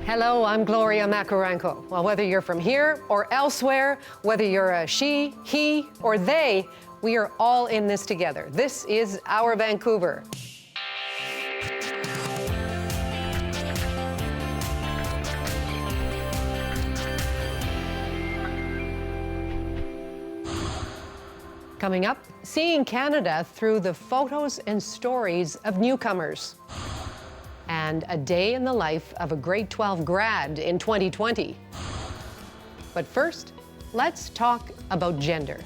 Hello, I'm Gloria Macarenko. Well, whether you're from here or elsewhere, whether you're a she, he, or they, we are all in this together. This is Our Vancouver. Coming up, seeing Canada through the photos and stories of newcomers. And a day in the life of a grade 12 grad in 2020. But first, let's talk about gender.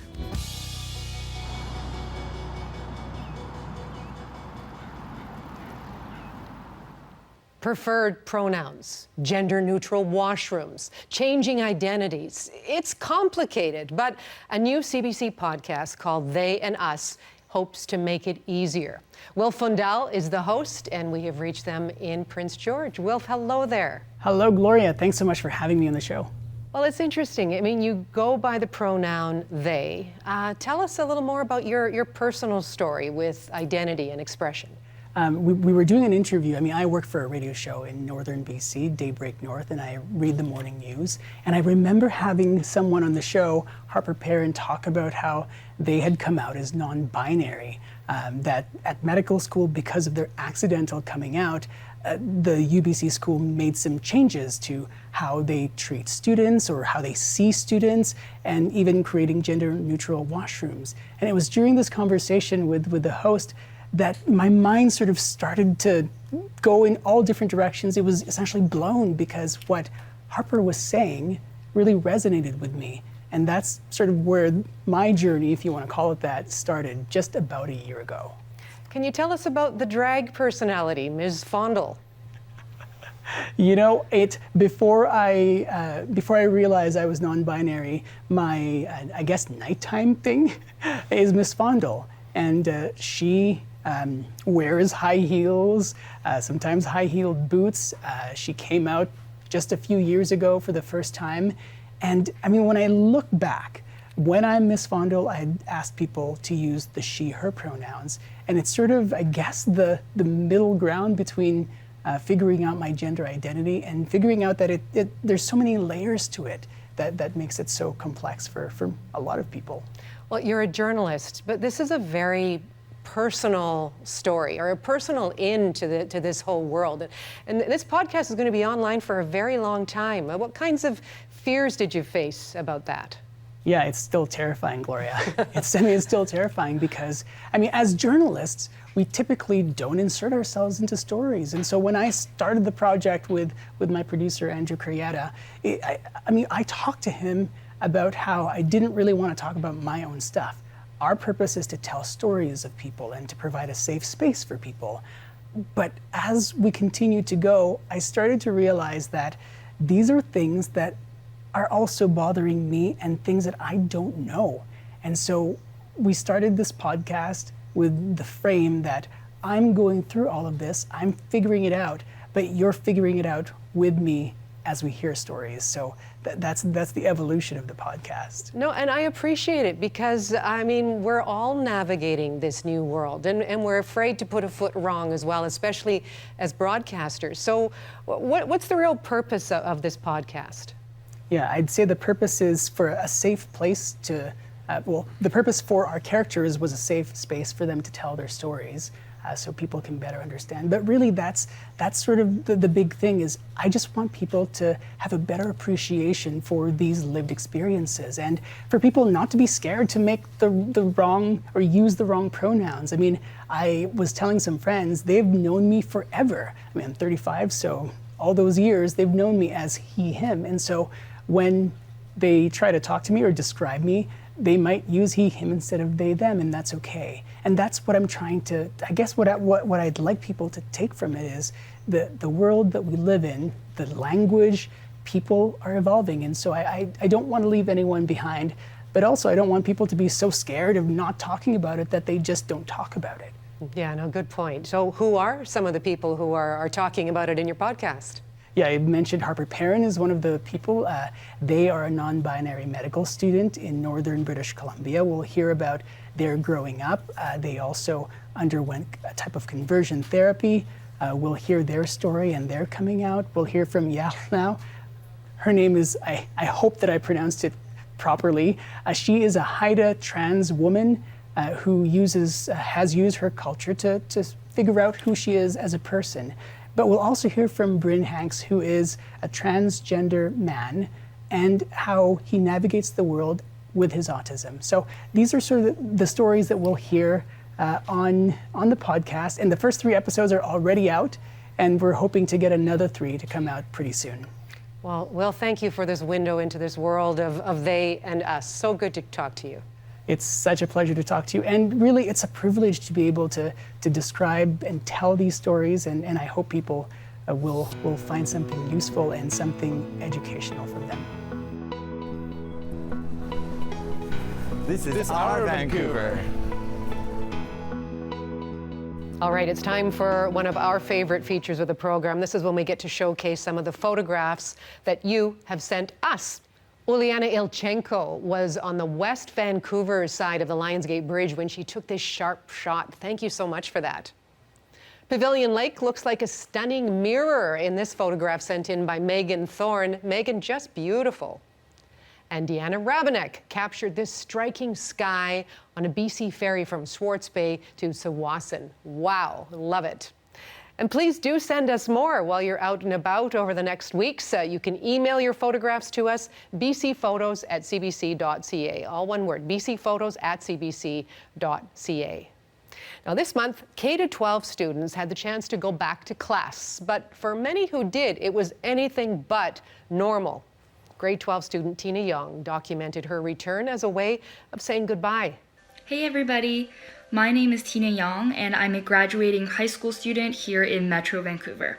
Preferred pronouns, gender-neutral washrooms, changing identities. It's complicated, but a new CBC podcast called They and Us hopes to make it easier. Wil Fundal is the host, and we have reached them in Prince George. Wil, hello there. Hello, Gloria. Thanks so much for having me on the show. Well, it's interesting. I mean, you go by the pronoun they. Tell us a little more about your personal story with identity and expression. We were doing an interview. I work for a radio show in northern BC, Daybreak North, and I read the morning news. And I remember having someone on the show, Harper Perrin, talk about how they had come out as non-binary, that at medical school, because of their accidental coming out, the UBC school made some changes to how they treat students or how they see students, and even creating gender-neutral washrooms. And it was during this conversation with the host that my mind sort of started to go in all different directions. It was essentially blown because what Harper was saying really resonated with me. And that's sort of where my journey, if you want to call it that, started just about a year ago. Can you tell us about the drag personality, Ms. Fundal? You know, before I realized I was non-binary, my, I guess, nighttime thing is Miss Fundal. And she wears high heels, sometimes high-heeled boots. She came out just a few years ago for the first time. And when I look back, when I'm Miss Fundal, I had asked people to use the she, her pronouns. And it's sort of, I guess, the middle ground between figuring out my gender identity and figuring out that there's so many layers to it that makes it so complex for a lot of people. Well, you're a journalist, but this is a very personal story, or a personal to this whole world. And this podcast is going to be online for a very long time. What kinds of fears did you face about that? Yeah, it's still terrifying, Gloria. It's still terrifying because, as journalists, we typically don't insert ourselves into stories. And so when I started the project with my producer, Andrew Crietta, I talked to him about how I didn't really want to talk about my own stuff. Our purpose is to tell stories of people and to provide a safe space for people. But as we continue to go, I started to realize that these are things that are also bothering me and things that I don't know. And so we started this podcast with the frame that I'm going through all of this, I'm figuring it out, but you're figuring it out with me as we hear stories. So that's the evolution of the podcast. No, and I appreciate it because, we're all navigating this new world and we're afraid to put a foot wrong as well, especially as broadcasters. So what's the real purpose of this podcast? Yeah, I'd say the purpose is for a safe place to, the purpose for our characters was a safe space for them to tell their stories. So people can better understand. But really that's sort of the big thing is I just want people to have a better appreciation for these lived experiences and for people not to be scared to make the wrong or use the wrong pronouns. I was telling some friends, they've known me forever. I'm 35, so all those years they've known me as he, him. And so when they try to talk to me or describe me, they might use he, him instead of they, them, and that's okay. And that's what I'm trying to, I guess what I'd like people to take from it is the world that we live in, the language, people are evolving. And so I don't want to leave anyone behind, but also I don't want people to be so scared of not talking about it that they just don't talk about it. Yeah, no, good point. So who are some of the people who are talking about it in your podcast? Yeah, I mentioned Harper Perrin is one of the people. They are a non-binary medical student in northern British Columbia. We'll hear about their growing up. They also underwent a type of conversion therapy. We'll hear their story and their coming out. We'll hear from Yal now. Her name is, I hope that I pronounced it properly. She is a Haida trans woman who has used her culture to figure out who she is as a person. But we'll also hear from Bryn Hanks, who is a transgender man, and how he navigates the world with his autism. So these are sort of the stories that we'll hear on the podcast. And the first 3 episodes are already out, and we're hoping to get another 3 to come out pretty soon. Well, Wil, thank you for this window into this world of they and us. So good to talk to you. It's such a pleasure to talk to you. And really, it's a privilege to be able to describe and tell these stories. And I hope people will find something useful and something educational from them. This is Our Vancouver. All right, it's time for one of our favorite features of the program. This is when we get to showcase some of the photographs that you have sent us. Uliana Ilchenko was on the West Vancouver side of the Lionsgate Bridge when she took this sharp shot. Thank you so much for that. Pavilion Lake looks like a stunning mirror in this photograph sent in by Megan Thorne. Megan, just beautiful. And Deanna Rabanek captured this striking sky on a BC ferry from Swartz Bay to Tsawwassen. Wow, love it. And please do send us more while you're out and about over the next weeks. You can email your photographs to us, bcphotos@cbc.ca. All one word, bcphotos@cbc.ca. Now this month, K-12 students had the chance to go back to class. But for many who did, it was anything but normal. Grade 12 student Tina Young documented her return as a way of saying goodbye. Hey everybody, my name is Tina Young and I'm a graduating high school student here in Metro Vancouver.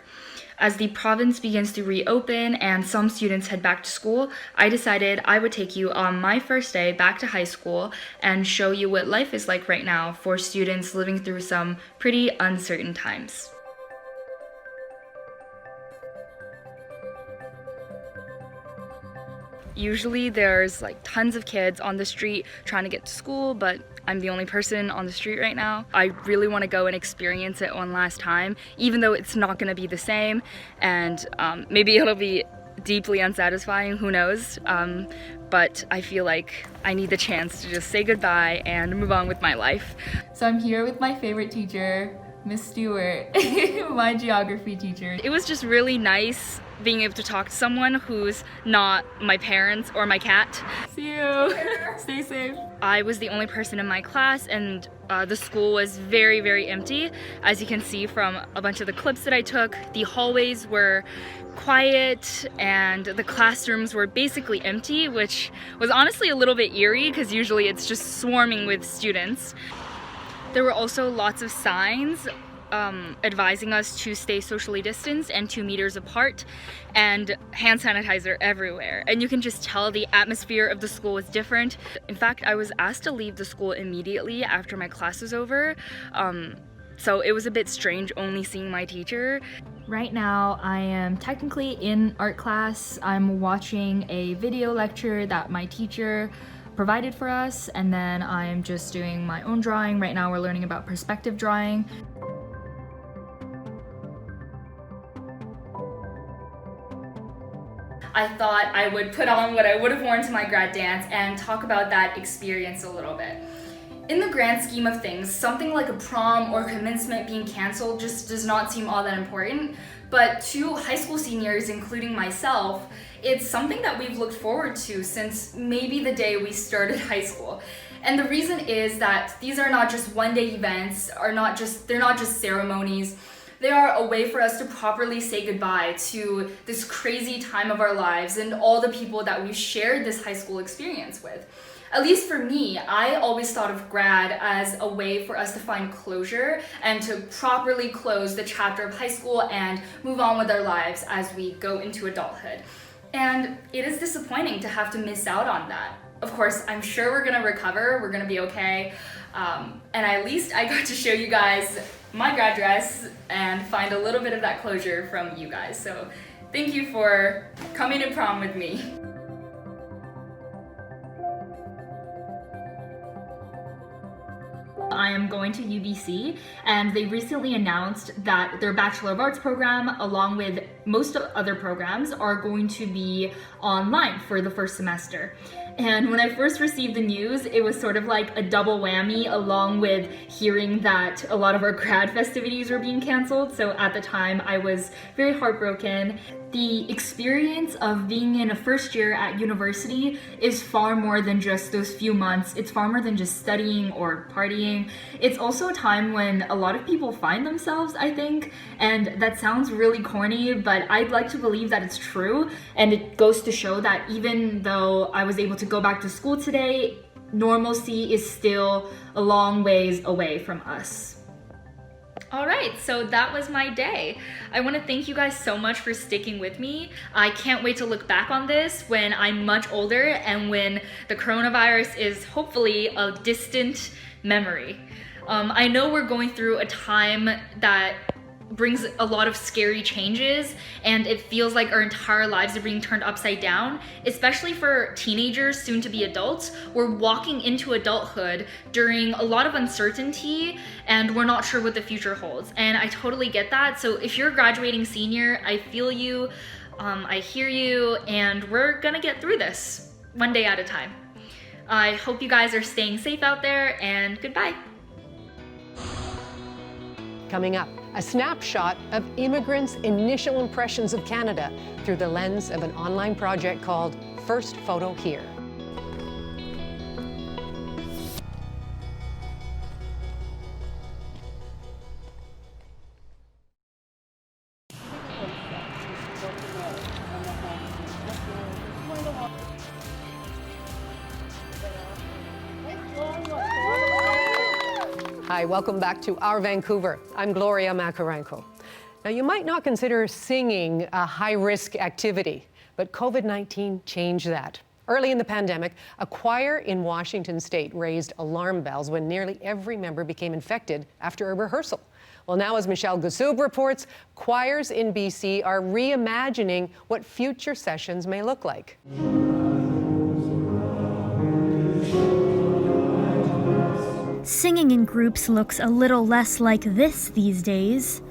As the province begins to reopen and some students head back to school, I decided I would take you on my first day back to high school and show you what life is like right now for students living through some pretty uncertain times. Usually there's like tons of kids on the street trying to get to school, but I'm the only person on the street right now. I really want to go and experience it one last time, even though it's not going to be the same, and maybe it'll be deeply unsatisfying, who knows, but I feel like I need the chance to just say goodbye and move on with my life. So I'm here with my favorite teacher, Miss Stewart, my geography teacher. It was just really nice being able to talk to someone who's not my parents or my cat. See you. Stay safe. I was the only person in my class, and the school was very, very empty. As you can see from a bunch of the clips that I took, the hallways were quiet and the classrooms were basically empty, which was honestly a little bit eerie because usually it's just swarming with students. There were also lots of signs advising us to stay socially distanced and 2 meters apart, and hand sanitizer everywhere. And you can just tell the atmosphere of the school was different. In fact, I was asked to leave the school immediately after my class was over. So it was a bit strange only seeing my teacher. Right now, I am technically in art class. I'm watching a video lecture that my teacher provided for us, and then I'm just doing my own drawing. Right now we're learning about perspective drawing. I thought I would put on what I would have worn to my grad dance and talk about that experience a little bit. In the grand scheme of things, something like a prom or commencement being canceled just does not seem all that important, but to high school seniors, including myself, it's something that we've looked forward to since maybe the day we started high school. And the reason is that these are not just one-day events, they're not just ceremonies. They are a way for us to properly say goodbye to this crazy time of our lives and all the people that we've shared this high school experience with. At least for me, I always thought of grad as a way for us to find closure and to properly close the chapter of high school and move on with our lives as we go into adulthood. And it is disappointing to have to miss out on that. Of course, I'm sure we're gonna recover, we're gonna be okay. And at least I got to show you guys my grad dress and find a little bit of that closure from you guys. So thank you for coming to prom with me. I am going to UBC, and they recently announced that their Bachelor of Arts program, along with most other programs, are going to be online for the first semester. And when I first received the news, it was sort of like a double whammy, along with hearing that a lot of our grad festivities were being canceled. So at the time, I was very heartbroken. The experience of being in a first year at university is far more than just those few months. It's far more than just studying or partying. It's also a time when a lot of people find themselves, I think. And that sounds really corny, but I'd like to believe that it's true. And it goes to show that even though I was able to go back to school today, normalcy is still a long ways away from us. All right, so that was my day. I want to thank you guys so much for sticking with me. I can't wait to look back on this when I'm much older and when the coronavirus is hopefully a distant memory. I know we're going through a time that brings a lot of scary changes, and it feels like our entire lives are being turned upside down, especially for teenagers, soon to be adults. We're walking into adulthood during a lot of uncertainty, and we're not sure what the future holds. And I totally get that. So if you're a graduating senior, I feel you, I hear you, and we're gonna get through this one day at a time. I hope you guys are staying safe out there, and goodbye. Coming up, a snapshot of immigrants' initial impressions of Canada through the lens of an online project called First Photo Here. Hi, welcome back to Our Vancouver. I'm Gloria Macarenko. Now, you might not consider singing a high-risk activity, but COVID-19 changed that. Early in the pandemic, a choir in Washington state raised alarm bells when nearly every member became infected after a rehearsal. Well, now, as Michelle Gussoub reports, choirs in BC are reimagining what future sessions may look like. Singing in groups looks a little less like this these days.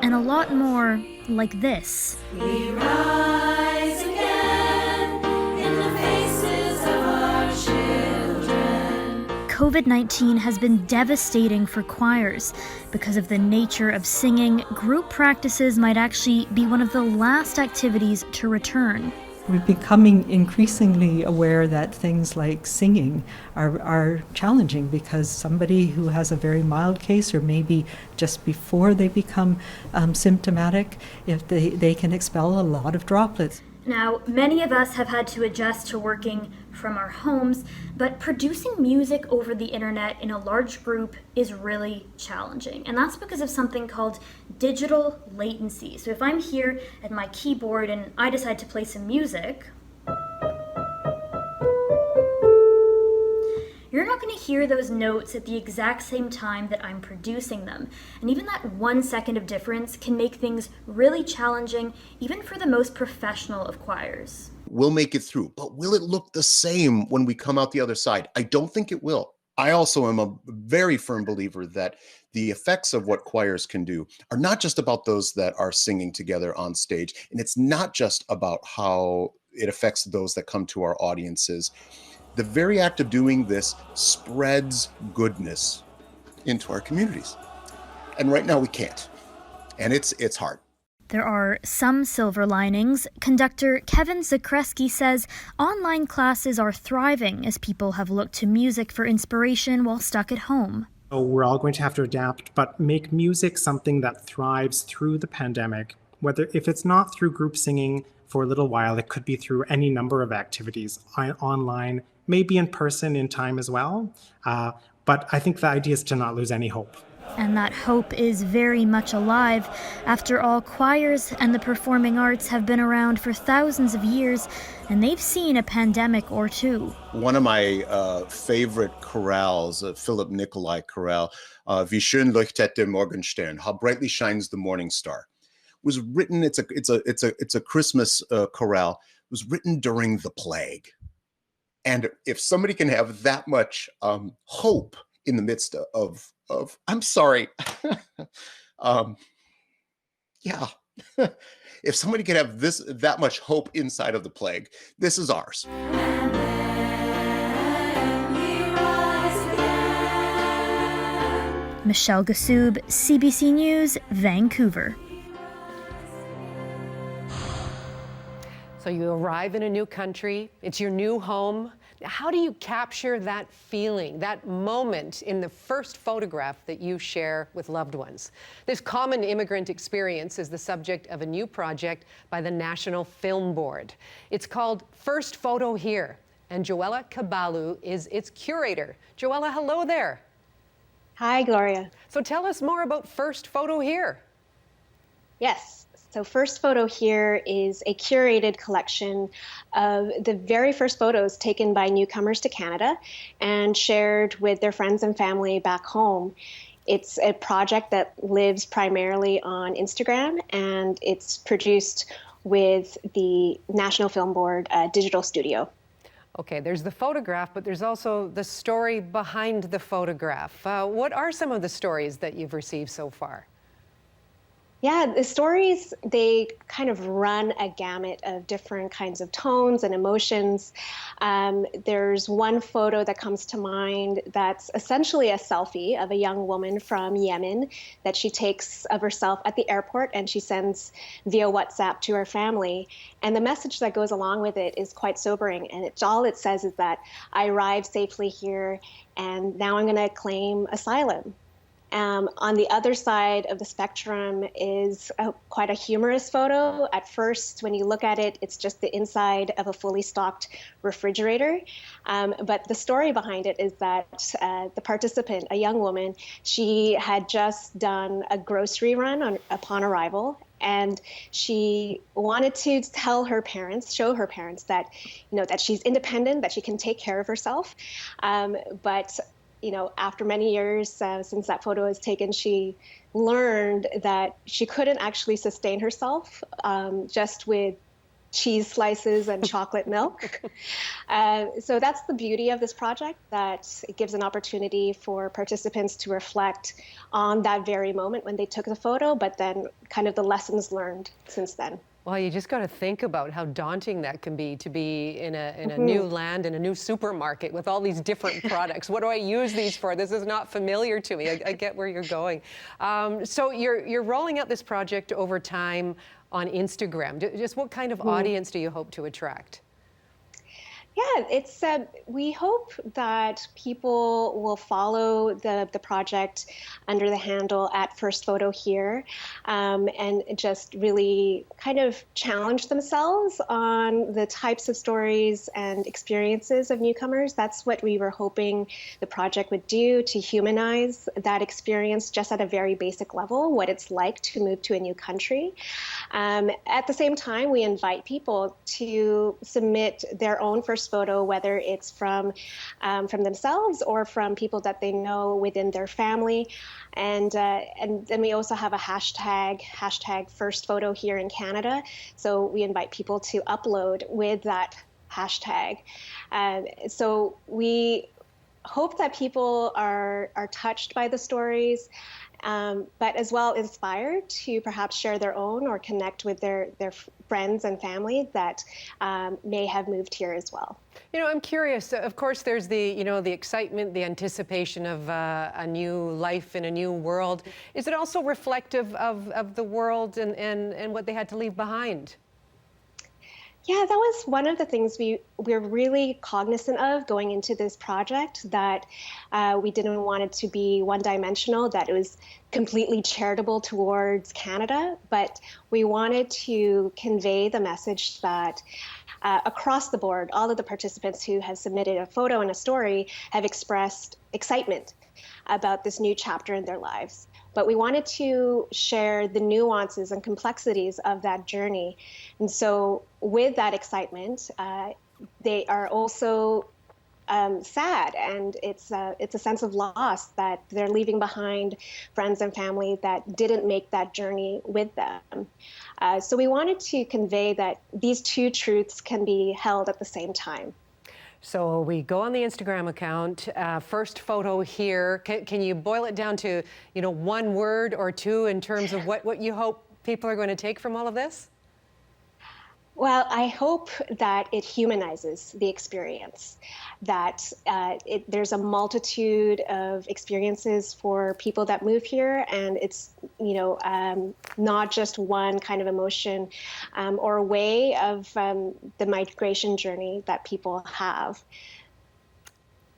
And a lot more like this. We rise again in the faces of our children. COVID-19 has been devastating for choirs. Because of the nature of singing, group practices might actually be one of the last activities to return. We're becoming increasingly aware that things like singing are challenging because somebody who has a very mild case, or maybe just before they become symptomatic, if they can expel a lot of droplets. Now, many of us have had to adjust to working from our homes, but producing music over the internet in a large group is really challenging. And that's because of something called digital latency. So if I'm here at my keyboard and I decide to play some music, you're not going to hear those notes at the exact same time that I'm producing them. And even that 1 second of difference can make things really challenging, even for the most professional of choirs. We'll make it through, but will it look the same when we come out the other side? I don't think it will. I also am a very firm believer that the effects of what choirs can do are not just about those that are singing together on stage, and it's not just about how it affects those that come to our audiences. The very act of doing this spreads goodness into our communities. And right now we can't. And it's hard. There are some silver linings. Conductor Kevin Zakreski says online classes are thriving as people have looked to music for inspiration while stuck at home. So we're all going to have to adapt, but make music something that thrives through the pandemic. If it's not through group singing for a little while, it could be through any number of activities online, maybe in person in time as well. But I think the idea is to not lose any hope. And that hope is very much alive. After all, choirs and the performing arts have been around for thousands of years, and they've seen a pandemic or two. One of my favorite chorales, Philip Nicolai chorale, Wie schön leuchtet der Morgenstern, How brightly shines the morning star, was written. It's a Christmas chorale. It was written during the plague. And if somebody can have that much hope in the midst of I'm sorry, yeah. If somebody can have that much hope inside of the plague, this is ours. And then we rise again. Michelle Gassoub, CBC News, Vancouver. So you arrive in a new country, it's your new home. How do you capture that feeling, that moment in the first photograph that you share with loved ones? This common immigrant experience is the subject of a new project by the National Film Board. It's called First Photo Here, and Joella Caballu is its curator. Joella, hello there. Hi, Gloria. So tell us more about First Photo Here. Yes. So First Photo Here is a curated collection of the very first photos taken by newcomers to Canada and shared with their friends and family back home. It's a project that lives primarily on Instagram, and it's produced with the National Film Board digital studio. Okay, there's the photograph, but there's also the story behind the photograph. What are some of the stories that you've received so far? Yeah, the stories, they kind of run a gamut of different kinds of tones and emotions. There's one photo that comes to mind that's essentially a selfie of a young woman from Yemen that she takes of herself at the airport and she sends via WhatsApp to her family. And the message that goes along with it is quite sobering. And all it says is that I arrived safely here and now I'm going to claim asylum. On the other side of the spectrum is quite a humorous photo. At first, when you look at it, it's just the inside of a fully stocked refrigerator. But the story behind it is that the participant, a young woman, she had just done a grocery run upon arrival. And she wanted to tell her parents, show her parents that, that she's independent, that she can take care of herself. But after many years since that photo was taken, she learned that she couldn't actually sustain herself just with cheese slices and chocolate milk. So that's the beauty of this project, that it gives an opportunity for participants to reflect on that very moment when they took the photo, but then kind of the lessons learned since then. Well, you just got to think about how daunting that can be, to be in a new land, in a new supermarket with all these different products. What do I use these for? This is not familiar to me. I get where you're going. So you're rolling out this project over time on Instagram. Just what kind of audience do you hope to attract? Yeah, it's we hope that people will follow the project under the handle at First Photo Here, and just really kind of challenge themselves on the types of stories and experiences of newcomers. That's what we were hoping the project would do, to humanize that experience just at a very basic level, what it's like to move to a new country. At the same time, we invite people to submit their own first photo, whether it's from themselves or from people that they know within their family. And then we also have a hashtag First Photo Here in Canada. So we invite people to upload with that hashtag. So we hope that people are touched by the stories, but as well inspired to perhaps share their own or connect with their friends and family that may have moved here as well. I'm curious. Of course, there's the excitement, the anticipation of a new life in a new world. Is it also reflective of the world and what they had to leave behind? Yeah, that was one of the things we're really cognizant of going into this project, that we didn't want it to be one-dimensional, that it was completely charitable towards Canada, but we wanted to convey the message that across the board, all of the participants who have submitted a photo and a story have expressed excitement about this new chapter in their lives. But we wanted to share the nuances and complexities of that journey. And so with that excitement, they are also sad, and it's a sense of loss that they're leaving behind friends and family that didn't make that journey with them. So we wanted to convey that these two truths can be held at the same time. So we go on the Instagram account, first photo here. Can you boil it down to, one word or two in terms of what you hope people are going to take from all of this? Well, I hope that it humanizes the experience, that there's a multitude of experiences for people that move here, and it's, not just one kind of emotion or way of the migration journey that people have.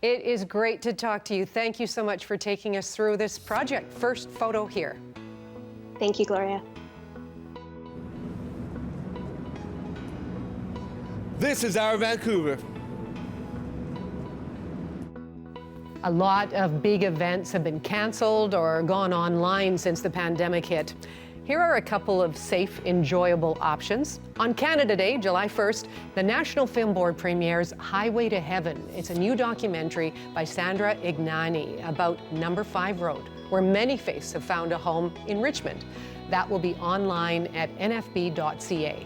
It is great to talk to you. Thank you so much for taking us through this project. First photo here. Thank you, Gloria. This is Our Vancouver. A lot of big events have been canceled or gone online since the pandemic hit. Here are a couple of safe, enjoyable options. On Canada Day, July 1st, the National Film Board premieres Highway to Heaven. It's a new documentary by Sandra Ignani about Number 5 Road, where many faiths have found a home in Richmond. That will be online at nfb.ca.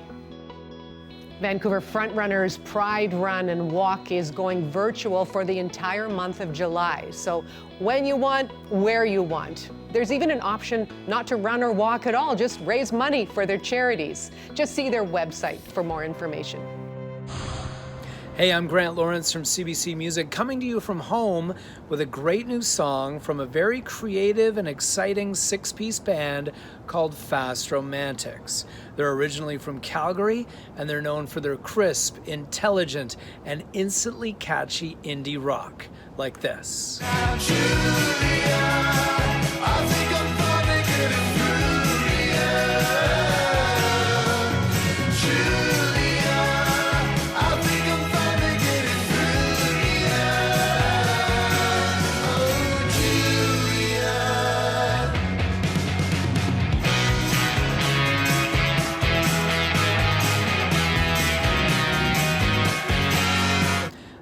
Vancouver Frontrunners Pride Run and Walk is going virtual for the entire month of July. So when you want, where you want. There's even an option not to run or walk at all, just raise money for their charities. Just see their website for more information. Hey, I'm Grant Lawrence from CBC Music, coming to you from home with a great new song from a very creative and exciting 6-piece band called Fast Romantics. They're originally from Calgary, and they're known for their crisp, intelligent, and instantly catchy indie rock, like this.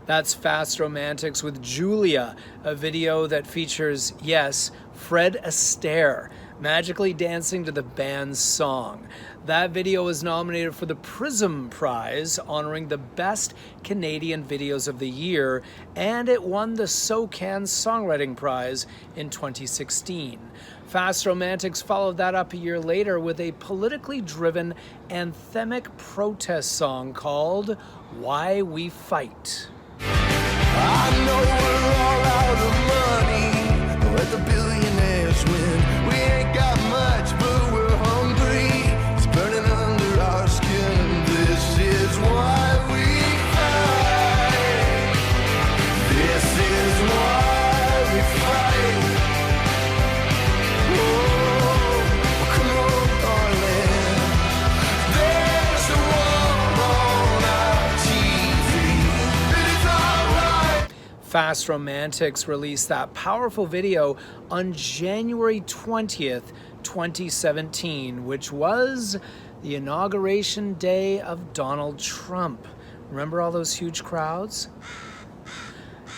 That's Fast Romantics with Julia, a video that features, yes, Fred Astaire, magically dancing to the band's song. That video was nominated for the Prism Prize, honoring the best Canadian videos of the year, and it won the SOCAN Songwriting Prize in 2016. Fast Romantics followed that up a year later with a politically driven anthemic protest song called Why We Fight. I know we're all out of money, let the billionaires win. We ain't got much, but we're hungry. It's burning under our skin. This is why we fight. This is why we fight. Oh, come on, darling. There's a war on our TV. It is alright. Fast Romantics released that powerful video on January 20th, 2017, which was the inauguration day of Donald Trump. Remember all those huge crowds?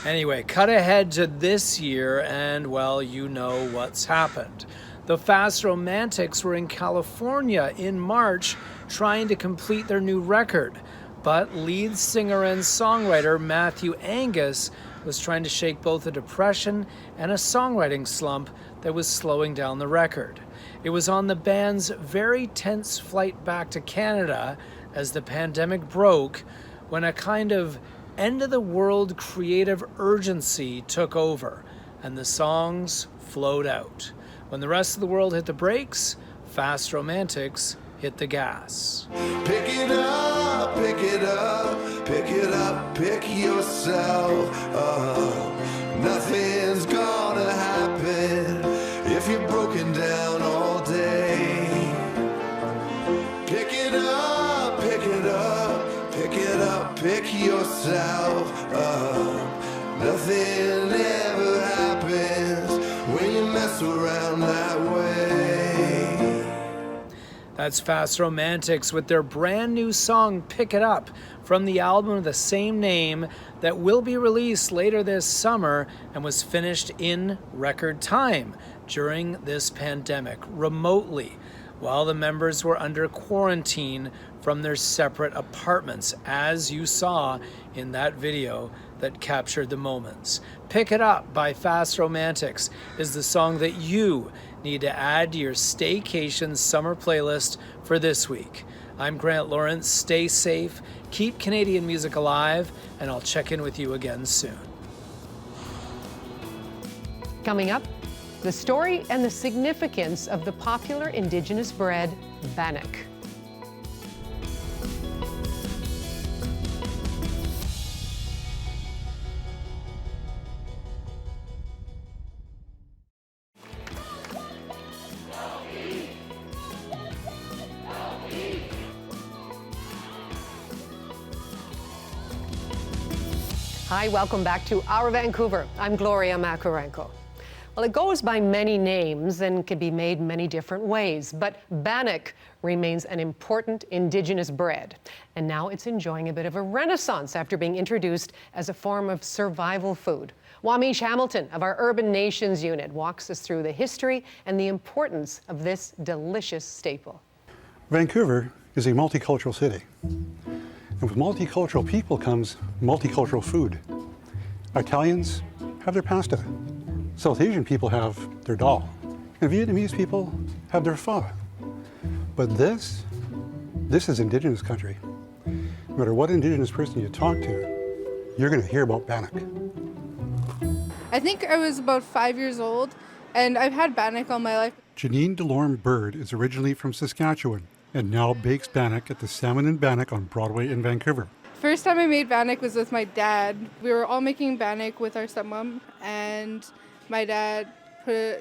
Anyway, cut ahead to this year and, well, you know what's happened. The Fast Romantics were in California in March trying to complete their new record, but lead singer and songwriter Matthew Angus was trying to shake both a depression and a songwriting slump that was slowing down the record. It was on the band's very tense flight back to Canada as the pandemic broke when a kind of end-of-the-world creative urgency took over and the songs flowed out. When the rest of the world hit the brakes, Fast Romantics hit the gas. Pick it up, pick it up, pick it up, pick yourself up. Nothing's gonna happen if you're broken down all day. Pick it up, pick it up, pick it up, pick yourself up. Nothing ever happens when you mess around that way. That's Fast Romantics with their brand new song, Pick It Up, from the album of the same name that will be released later this summer and was finished in record time during this pandemic, remotely. while the members were under quarantine from their separate apartments, as you saw in that video that captured the moments. Pick It Up by Fast Romantics is the song that you need to add to your staycation summer playlist for this week. I'm Grant Lawrence. Stay safe, keep Canadian music alive, and I'll check in with you again soon. Coming up, the story and the significance of the popular Indigenous bread, bannock. Hi, welcome back to Our Vancouver. I'm Gloria Macarenko. Well, it goes by many names and can be made many different ways, but bannock remains an important Indigenous bread. And now it's enjoying a bit of a renaissance after being introduced as a form of survival food. Wamish Hamilton of our Urban Nations unit walks us through the history and the importance of this delicious staple. Vancouver is a multicultural city. And with multicultural people comes multicultural food. Italians have their pasta. South Asian people have their dal. And Vietnamese people have their pho. But this is Indigenous country. No matter what Indigenous person you talk to, you're going to hear about bannock. I think I was about 5 years old, and I've had bannock all my life. Janine Delorme Bird is originally from Saskatchewan and now bakes bannock at the Salmon and Bannock on Broadway in Vancouver. First time I made bannock was with my dad. We were all making bannock with our stepmom, and my dad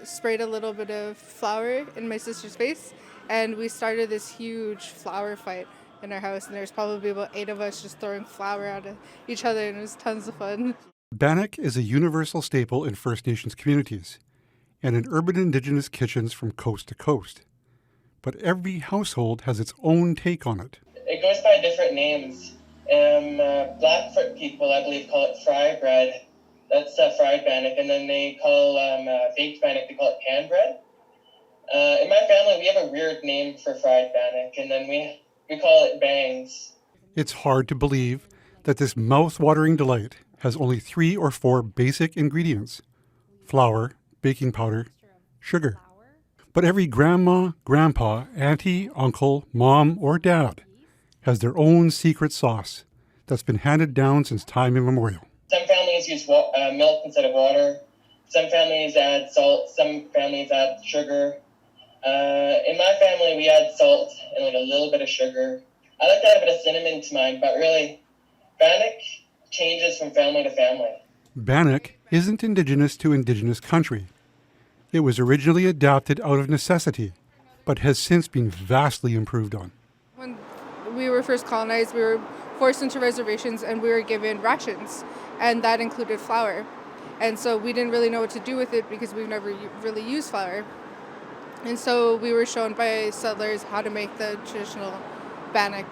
sprayed a little bit of flour in my sister's face, and we started this huge flour fight in our house, and there's probably about 8 of us just throwing flour at each other, and it was tons of fun. Bannock is a universal staple in First Nations communities and in urban Indigenous kitchens from coast to coast. But every household has its own take on it. It goes by different names. Blackfoot people, I believe, call it fry bread. That's fried bannock. And then they call baked bannock, they call it pan bread. In my family, we have a weird name for fried bannock, and then we call it bangs. It's hard to believe that this mouth-watering delight has only 3 or 4 basic ingredients: flour, baking powder, sugar. But every grandma, grandpa, auntie, uncle, mom, or dad has their own secret sauce that's been handed down since time immemorial. Some families use milk instead of water. Some families add salt. Some families add sugar. In my family, we add salt and like a little bit of sugar. I like to add a bit of cinnamon to mine, but really, bannock changes from family to family. Bannock isn't Indigenous to Indigenous country. It was originally adapted out of necessity, but has since been vastly improved on. When we were first colonized, we were forced into reservations and we were given rations, and that included flour. And so we didn't really know what to do with it because we've never really used flour. And so we were shown by settlers how to make the traditional bannock.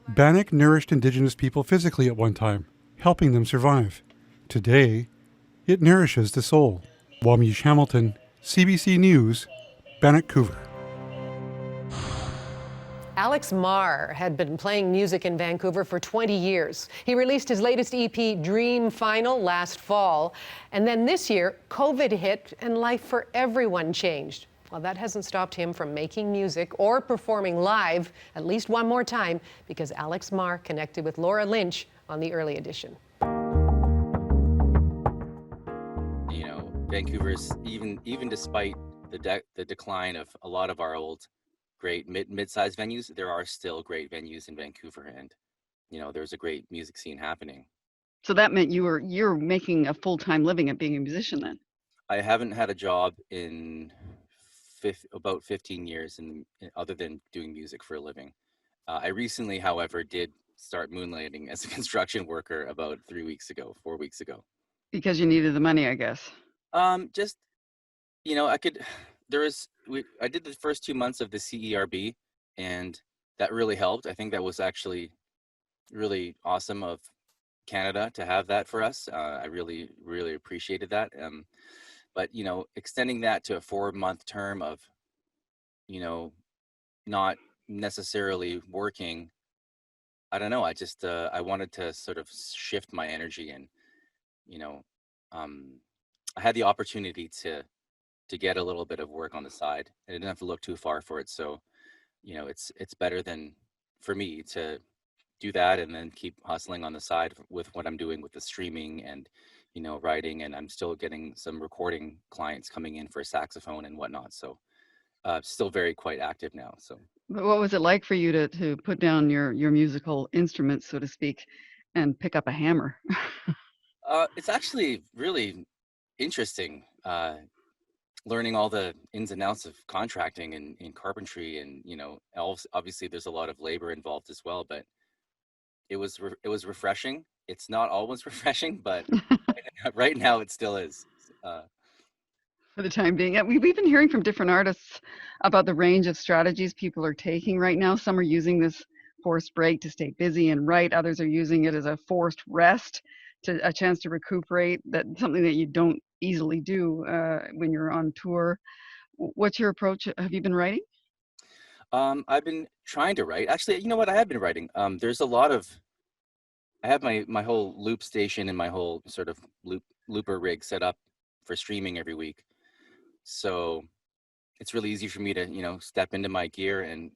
Bannock nourished Indigenous people physically at one time, helping them survive. Today, it nourishes the soul. Wamish Hamilton, CBC News, Vancouver. Alex Marr had been playing music in Vancouver for 20 years. He released his latest EP, Dream Final, last fall. And then this year, COVID hit and life for everyone changed. Well, that hasn't stopped him from making music or performing live at least one more time, because Alex Marr connected with Laura Lynch on the early edition. You know, Vancouver's, even despite the decline of a lot of our old great mid-sized venues, there are still great venues in Vancouver, and you know, there's a great music scene happening. So that meant you're making a full-time living at being a musician then? I haven't had a job in about 15 years, other than doing music for a living. I recently, however, did start moonlighting as a construction worker about 4 weeks ago. Because you needed the money, I guess. Just, you know, I did the first 2 months of the CERB, and that really helped. I think that was actually really awesome of Canada to have that for us. I really, really appreciated that. But, you know, extending that to a 4-month term of, you know, not necessarily working, I don't know. I just I wanted to sort of shift my energy, and you know, I had the opportunity to get a little bit of work on the side. I didn't have to look too far for it, so you know, it's better than for me to do that and then keep hustling on the side with what I'm doing with the streaming and you know writing, and I'm still getting some recording clients coming in for saxophone and whatnot. So still very quite active now. So. But what was it like for you to put down your musical instruments, so to speak, and pick up a hammer? It's actually really interesting, learning all the ins and outs of contracting and in carpentry, and you know, obviously there's a lot of labor involved as well. But it was refreshing. It's not always refreshing, but right now it still is. For the time being. Yeah, we've been hearing from different artists about the range of strategies people are taking right now. Some are using this forced break to stay busy and write. Others are using it as a forced rest, a chance to recuperate. That's something that you don't easily do when you're on tour. What's your approach? Have you been writing? I've been trying to write. Actually, you know what? I have been writing. There's a lot of. I have my whole loop station and my whole sort of looper rig set up for streaming every week. So it's really easy for me to, you know, step into my gear and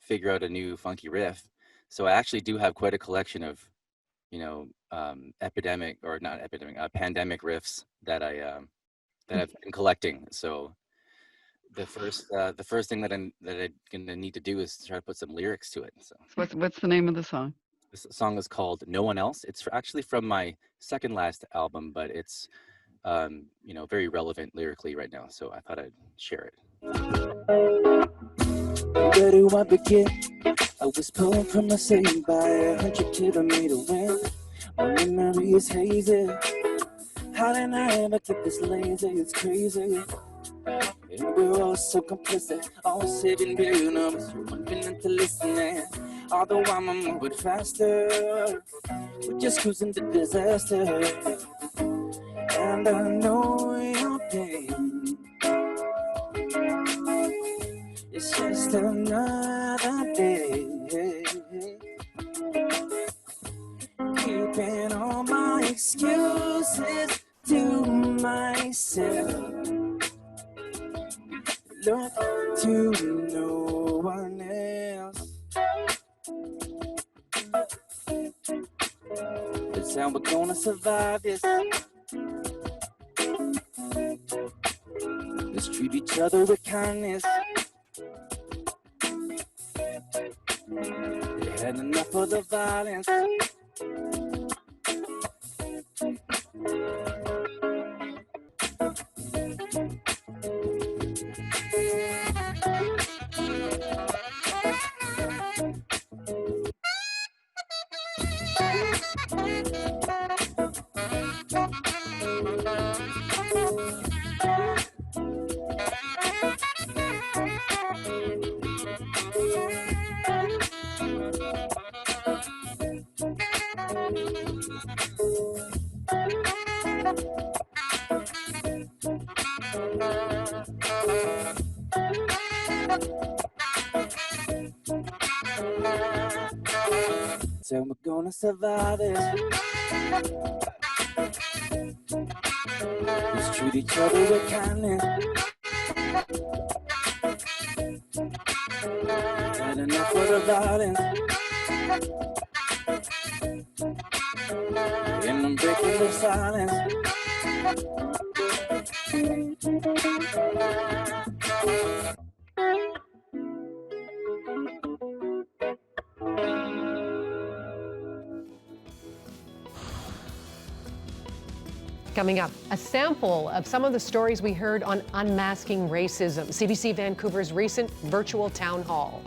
figure out a new funky riff. So I actually do have quite a collection of, you know, pandemic riffs that I've been collecting. So the first thing that I'm gonna need to do is try to put some lyrics to it. So what's the name of the song? This song is called No One Else. It's actually from my second last album, but it's you know, very relevant lyrically right now, so I thought I'd share it. Where do I begin? I was pulling from the city by 100 kilometer wind. My memory is hazy. How did I ever get this lazy? It's crazy. And we're all so complicit, all 7 billion of us, one minute to listening. Although I'm moving faster, we're just cruising to disaster. And I know your pain. It's just another day. Keeping all my excuses to myself. Look to no one else. That's how we're gonna survive this. Let's treat each other with kindness. They had enough of the violence. So we're gonna survive it. Let's treat each other with kindness. Had enough of the violence. And I'm breaking the silence. Coming up, a sample of some of the stories we heard on unmasking racism, CBC Vancouver's recent virtual town hall.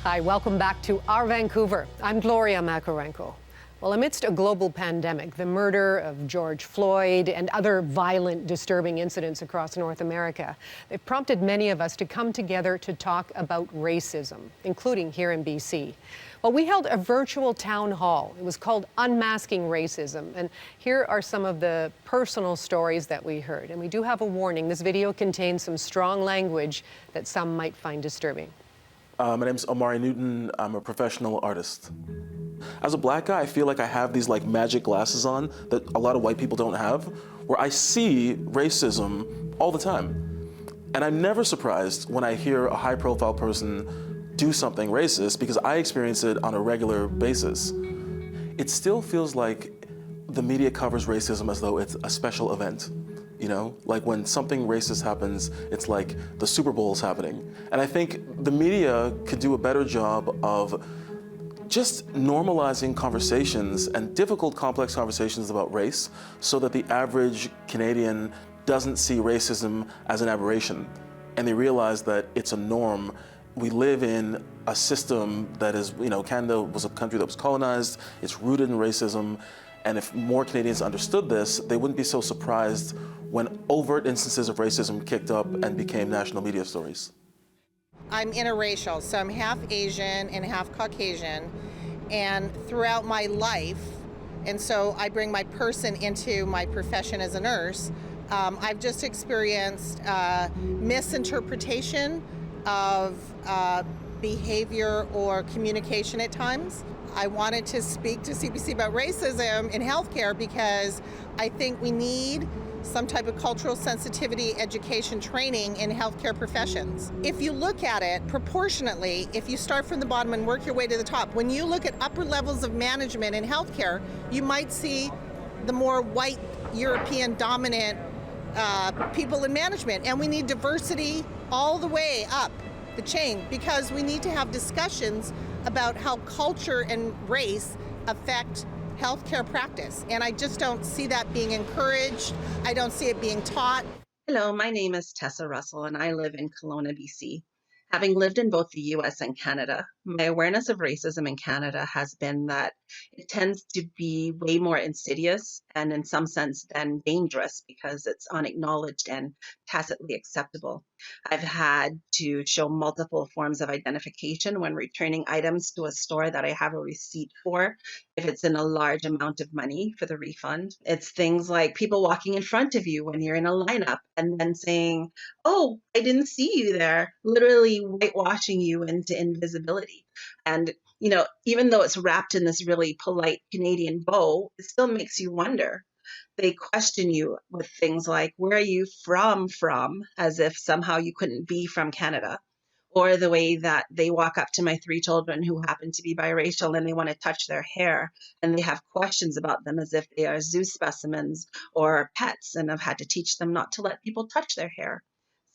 Hi, welcome back to Our Vancouver. I'm Gloria Macarenko. Well, amidst a global pandemic, the murder of George Floyd and other violent, disturbing incidents across North America, they've prompted many of us to come together to talk about racism, including here in BC. Well, we held a virtual town hall. It was called Unmasking Racism. And here are some of the personal stories that we heard. And we do have a warning. This video contains some strong language that some might find disturbing. My name's Omari Newton. I'm a professional artist. As a black guy, I feel like I have these like magic glasses on that a lot of white people don't have, where I see racism all the time. And I'm never surprised when I hear a high-profile person do something racist because I experience it on a regular basis. It still feels like the media covers racism as though it's a special event. You know, like when something racist happens, it's like the Super Bowl is happening. And I think the media could do a better job of just normalizing conversations and difficult, complex conversations about race so that the average Canadian doesn't see racism as an aberration. And they realize that it's a norm. We live in a system that is, you know, Canada was a country that was colonized, it's rooted in racism. And if more Canadians understood this, they wouldn't be so surprised when overt instances of racism kicked up and became national media stories. I'm interracial, so I'm half Asian and half Caucasian, and throughout my life, and so I bring my person into my profession as a nurse, I've just experienced misinterpretation of behavior or communication at times. I wanted to speak to CBC about racism in healthcare because I think we need some type of cultural sensitivity education training in healthcare professions. If you look at it proportionately, if you start from the bottom and work your way to the top, when you look at upper levels of management in healthcare, you might see the more white European dominant people in management. And we need diversity all the way up the chain because we need to have discussions about how culture and race affect healthcare practice. And I just don't see that being encouraged. I don't see it being taught. Hello, my name is Tessa Russell and I live in Kelowna, BC. Having lived in both the US and Canada, my awareness of racism in Canada has been that it tends to be way more insidious and in some sense then dangerous because it's unacknowledged and tacitly acceptable. I've had to show multiple forms of identification when returning items to a store that I have a receipt for, if it's in a large amount of money for the refund. It's things like people walking in front of you when you're in a lineup and then saying, "Oh, I didn't see you there," literally whitewashing you into invisibility. And, you know, even though it's wrapped in this really polite Canadian bow, it still makes you wonder. They question you with things like, "Where are you from?" as if somehow you couldn't be from Canada. Or the way that they walk up to my 3 children who happen to be biracial and they want to touch their hair and they have questions about them as if they are zoo specimens or pets, and I've had to teach them not to let people touch their hair.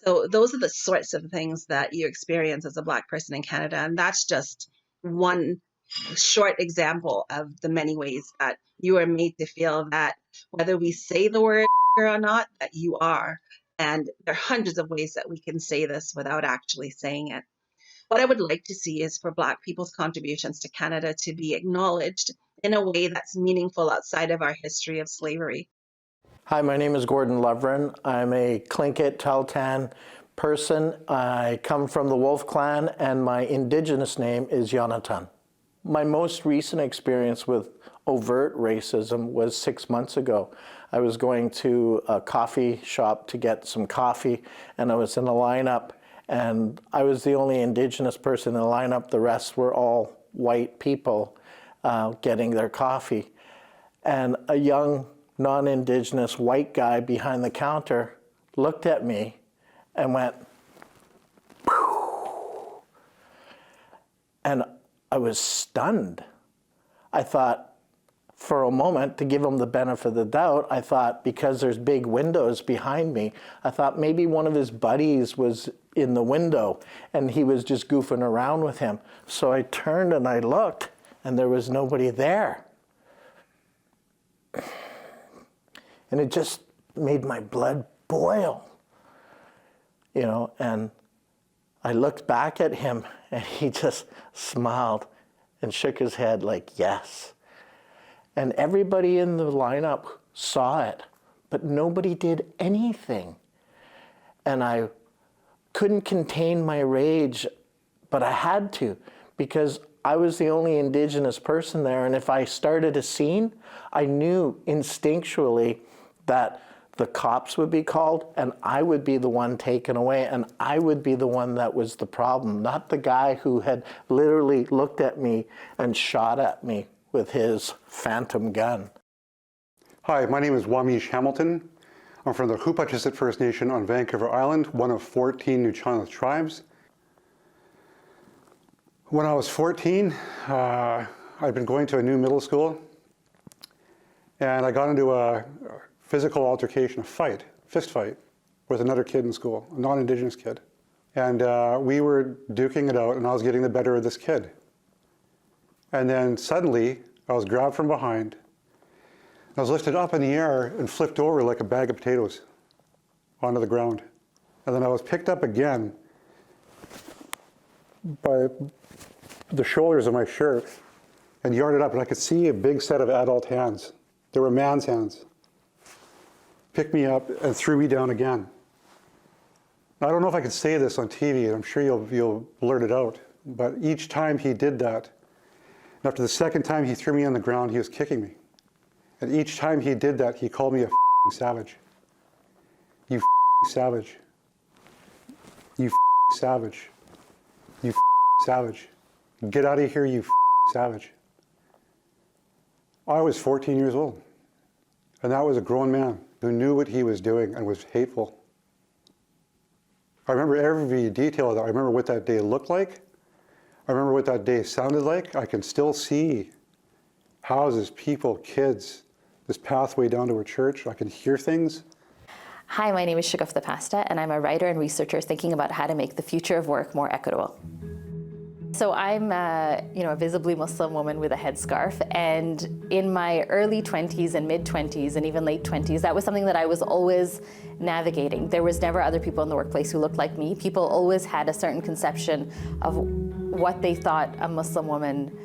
So those are the sorts of things that you experience as a Black person in Canada, and that's just one short example of the many ways that you are made to feel that whether we say the word or not, that you are. And there are hundreds of ways that we can say this without actually saying it. What I would like to see is for Black people's contributions to Canada to be acknowledged in a way that's meaningful outside of our history of slavery. Hi, my name is Gordon Lovren. I'm a Tlingit Tahltan person. I come from the Wolf Clan and my Indigenous name is Yonatan. My most recent experience with overt racism was 6 months ago. I was going to a coffee shop to get some coffee and I was in a lineup and I was the only Indigenous person in the lineup. The rest were all white people getting their coffee. And a young non-Indigenous white guy behind the counter looked at me and went, "Phew." And I was stunned. I thought, for a moment, to give him the benefit of the doubt, I thought because there's big windows behind me, I thought maybe one of his buddies was in the window and he was just goofing around with him. So I turned and I looked and there was nobody there. And it just made my blood boil, you know, and I looked back at him and he just smiled and shook his head like, yes. And everybody in the lineup saw it, but nobody did anything. And I couldn't contain my rage, but I had to, because I was the only Indigenous person there. And if I started a scene, I knew instinctually that the cops would be called and I would be the one taken away, and I would be the one that was the problem, not the guy who had literally looked at me and shot at me with his phantom gun. Hi, my name is Wamish Hamilton. I'm from the Hupachisset First Nation on Vancouver Island, one of 14 Newcomers tribes. When I was 14, I'd been going to a new middle school, and I got into a physical altercation, a fight, fist fight, with another kid in school, a non-Indigenous kid. And we were duking it out, and I was getting the better of this kid. And then suddenly, I was grabbed from behind. I was lifted up in the air and flipped over like a bag of potatoes onto the ground. And then I was picked up again by the shoulders of my shirt and yarded up, and I could see a big set of adult hands. They were man's hands. Picked me up and threw me down again. Now, I don't know if I could say this on TV, and I'm sure you'll blurt it out, but each time he did that, and after the second time he threw me on the ground, he was kicking me. And each time he did that, he called me a savage. You savage. You savage. You savage. Get out of here, you savage. I was 14 years old, and that was a grown man who knew what he was doing and was hateful. I remember every detail of that. I remember what that day looked like. I remember what that day sounded like. I can still see houses, people, kids, this pathway down to a church. I can hear things. Hi, my name is Shuguf the Pasta, and I'm a writer and researcher thinking about how to make the future of work more equitable. So I'm a visibly Muslim woman with a headscarf, and in my early 20s and mid-20s and even late 20s, that was something that I was always navigating. There was never other people in the workplace who looked like me. People always had a certain conception of what they thought a Muslim woman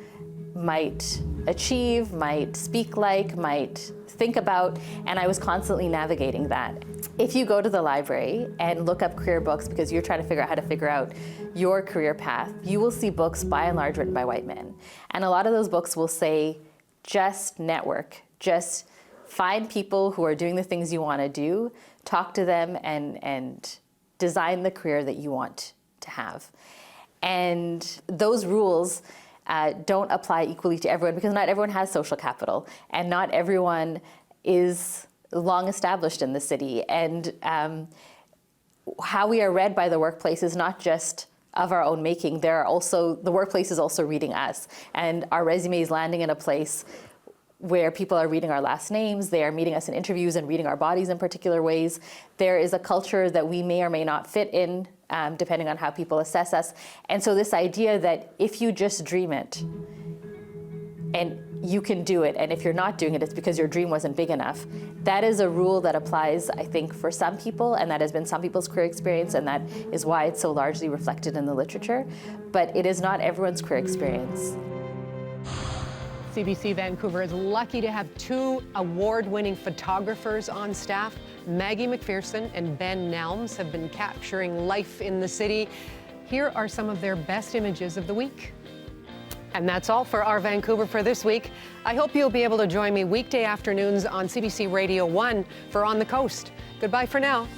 might achieve, might speak like, might think about, and I was constantly navigating that. If you go to the library and look up career books because you're trying to figure out how to figure out your career path, you will see books by and large written by white men. And a lot of those books will say, just network, just find people who are doing the things you want to do, talk to them, and design the career that you want to have. And those rules don't apply equally to everyone, because not everyone has social capital, and not everyone is long established in the city. And how we are read by the workplace is not just of our own making. The workplace is also reading us, and our resumes landing in a place where people are reading our last names, they are meeting us in interviews and reading our bodies in particular ways. There is a culture that we may or may not fit in, depending on how people assess us. And so this idea that if you just dream it, and you can do it, and if you're not doing it, it's because your dream wasn't big enough. That is a rule that applies, I think, for some people, and that has been some people's career experience, and that is why it's so largely reflected in the literature. But it is not everyone's career experience. CBC Vancouver is lucky to have two award-winning photographers on staff. Maggie McPherson and Ben Nelms have been capturing life in the city. Here are some of their best images of the week. And that's all for Our Vancouver for this week. I hope you'll be able to join me weekday afternoons on CBC Radio 1 for On the Coast. Goodbye for now.